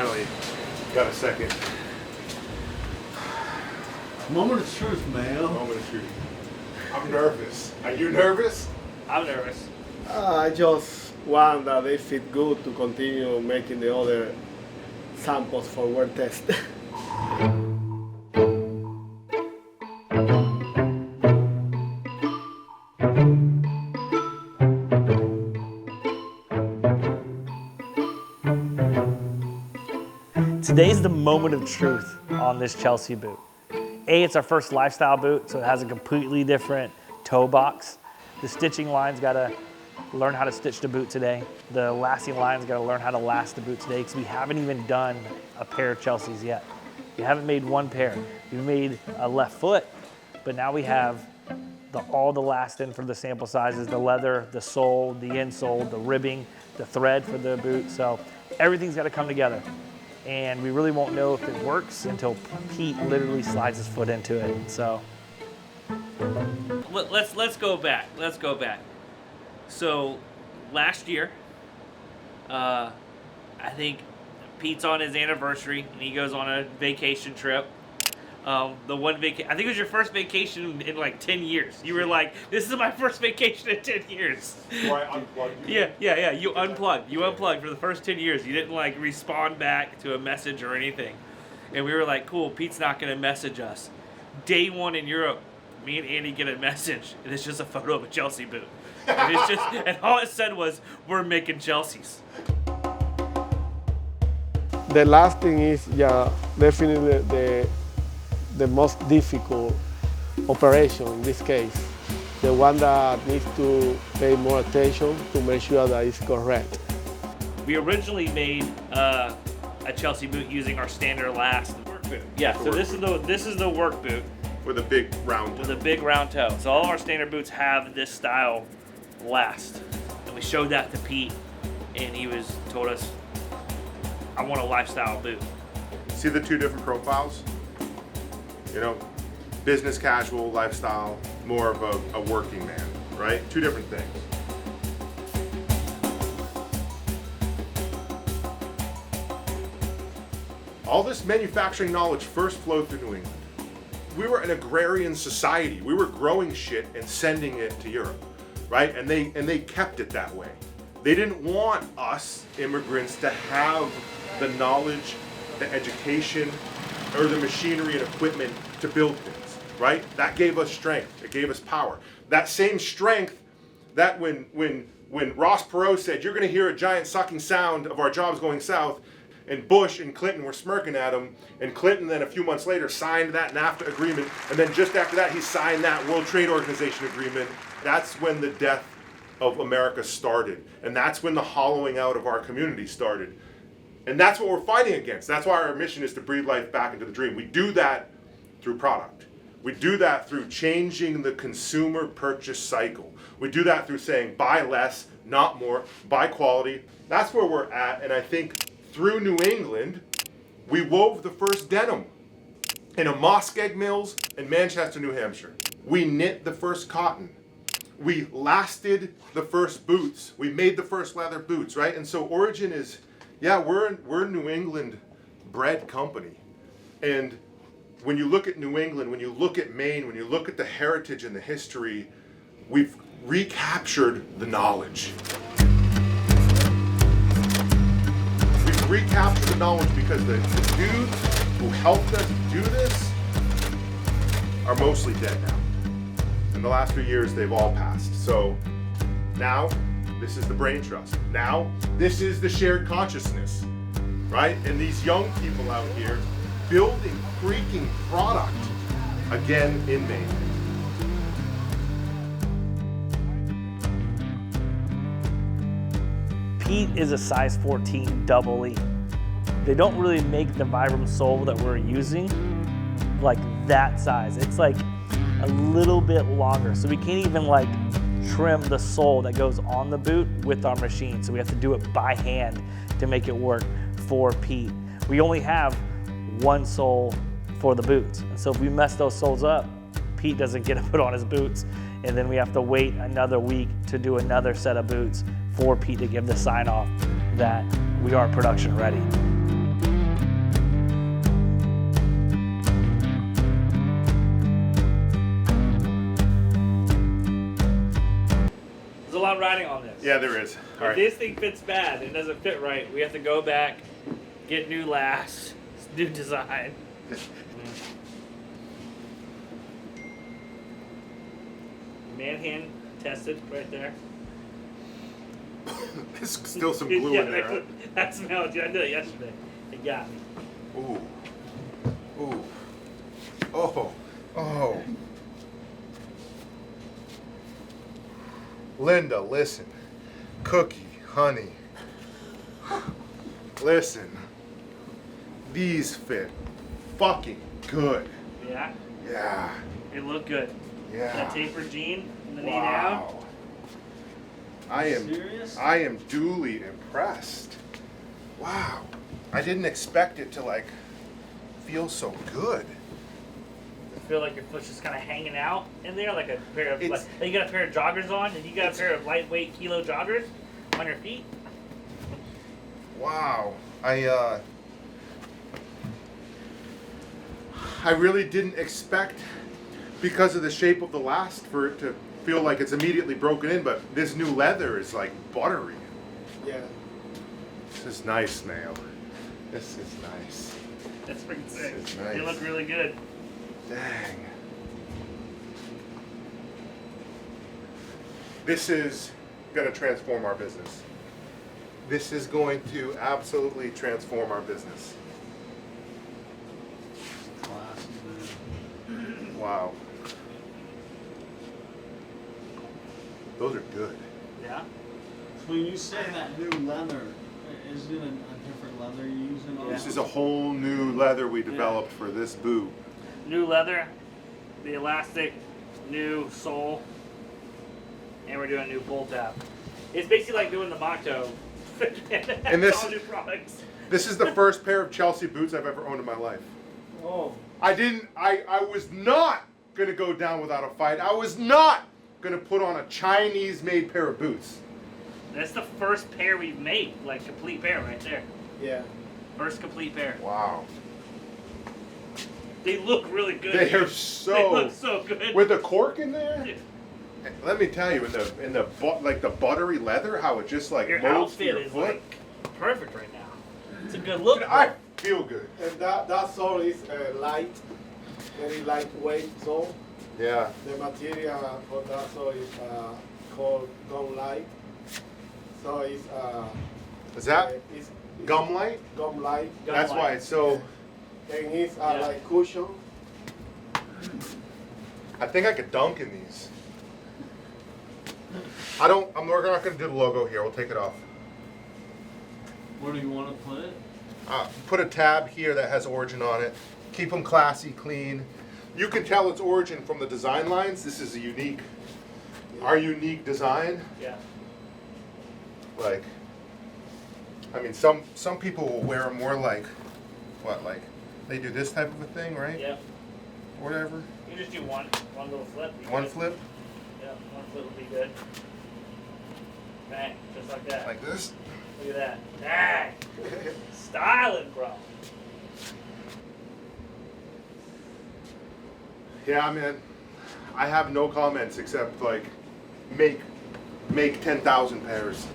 finally got a second. Moment of truth, man. Moment of truth. I'm nervous. Are you nervous? I'm nervous. I just want that they fit good to continue making the other samples for wear test. Today's the moment of truth on this Chelsea boot. It's our first lifestyle boot, so it has a completely different toe box. The stitching line's gotta learn how to stitch the boot today. The lasting line's gotta learn how to last the boot today, because we haven't even done a pair of Chelseas yet. We haven't made one pair. We made a left foot, but now we have all the lasting for the sample sizes, the leather, the sole, the insole, the ribbing, the thread for the boot. So everything's gotta come together. And we really won't know if it works until Pete literally slides his foot into it. So let's go back. Let's go back. So last year, I think Pete's on his anniversary and he goes on a vacation trip. I think it was your first vacation in like 10 years. You were like, this is my first vacation in 10 years. So I unplugged you? Yeah. You unplugged. You unplugged for the first 10 years. You didn't like respond back to a message or anything. And we were like, cool, Pete's not going to message us. Day one in Europe, me and Andy get a message, and it's just a photo of a Chelsea boot. And all it said was, we're making Chelseas. The last thing is, definitely the most difficult operation in this case. The one that needs to pay more attention to make sure that it's correct. We originally made a Chelsea boot using our standard last work boot. Yeah, so this is the work boot. With a big round toe. With a big round toe. So all of our standard boots have this style last. And we showed that to Pete, and he told us, I want a lifestyle boot. See the two different profiles? You know, business casual, lifestyle, more of a working man, right? Two different things. All this manufacturing knowledge first flowed through New England. We were an agrarian society. We were growing shit and sending it to Europe, right? And they kept it that way. They didn't want us immigrants to have the knowledge, the education, or the machinery and equipment to build things, right? That gave us strength. It gave us power. That same strength that when Ross Perot said, you're gonna hear a giant sucking sound of our jobs going south, and Bush and Clinton were smirking at him, and Clinton then a few months later signed that NAFTA agreement, and then just after that he signed that World Trade Organization agreement. That's when the death of America started, and that's when the hollowing out of our community started. And that's what we're fighting against. That's why our mission is to breathe life back into the dream. We do that through product. We do that through changing the consumer purchase cycle. We do that through saying buy less, not more, buy quality. That's where we're at, and I think through New England, we wove the first denim in a Muskeg Mills in Manchester, New Hampshire. We knit the first cotton. We lasted the first boots. We made the first leather boots, right? And so Origin is, yeah, we're a New England bred company. And when you look at New England, when you look at Maine, when you look at the heritage and the history, we've recaptured the knowledge. We've recaptured the knowledge because the dudes who helped us do this are mostly dead now. In the last few years, they've all passed. So now, this is the brain trust. Now, this is the shared consciousness, right? And these young people out here building freaking product again in Maine. Pete is a size 14 double E. They don't really make the Vibram sole that we're using like that size. It's like a little bit longer. So we can't even like trim the sole that goes on the boot with our machine. So we have to do it by hand to make it work for Pete. We only have one sole for the boots. And so if we mess those soles up, Pete doesn't get to put on his boots. And then we have to wait another week to do another set of boots for Pete to give the sign off that we are production ready. one riding on this. Yeah, there is. All If right. this thing fits bad and doesn't fit right, we have to go back, get new last, new design. Manhand tested right there. There's still some glue Yeah, in there. Huh? I smelled you. I did it yesterday. It got me. Ooh. Ooh. Oh. Oh. Linda, listen. Cookie, honey. Listen. These fit fucking good. Yeah, Yeah. it looked good. Yeah. That tapered jean from the knee down. Wow. Serious? I am duly impressed. Wow. I didn't expect it to like feel so good. I feel like your foot's just kind of hanging out in there, like a pair of. It's- Like, you got a pair of joggers on, and you got a pair of lightweight kilo joggers on your feet. Wow. I really didn't expect, because of the shape of the last, for it to feel like it's immediately broken in, but this new leather is like buttery. Yeah. This is nice, Mayo. This is nice. That's pretty sick. is nice. They look really good. Dang. This is going to transform our business. This is going to absolutely transform our business. Classy, man. Wow. Those are good. Yeah. So when you say that new leather, is it a different leather you're using on This it? is a whole new leather we developed for this boot. New leather, the elastic, new sole, and we're doing a new pull tab. It's basically like doing the Motto. And this- all new products. This is the first pair of Chelsea boots I've ever owned in my life. Oh, I was not going to go down without a fight. I was not going to put on a Chinese-made pair of boots. That's the first pair we've made, like complete pair right there. Yeah. First complete pair. Wow. They look really good. They are They so... look so good. With the cork in there? Let me tell you, in the buttery leather, how it just like Your molds to outfit your is foot. like perfect right now. It's a good look. I feel good. And that sole is light, very lightweight sole. Yeah. The material for that sole is called gum light. So it's Is that it's gum light? gum light, Gum That's light. why it's so... and it's Yeah. like cushion. I think I could dunk in these. We're not going to do the logo here. We'll take it off. where do you want to put it? Put a tab here that has Origin on it. Keep them classy, clean. You can tell it's Origin from the design lines. This is our unique design. Yeah. Like, I mean, some people will wear them more like, like they do this type of a thing, right? Yeah. Whatever. You just do one little flip. You One good. flip, Yeah, one flip would be good. Bang, just like that. like this. Look at that. Dang. Styling, bro. Yeah, man. I have no comments except like make 10,000 pairs.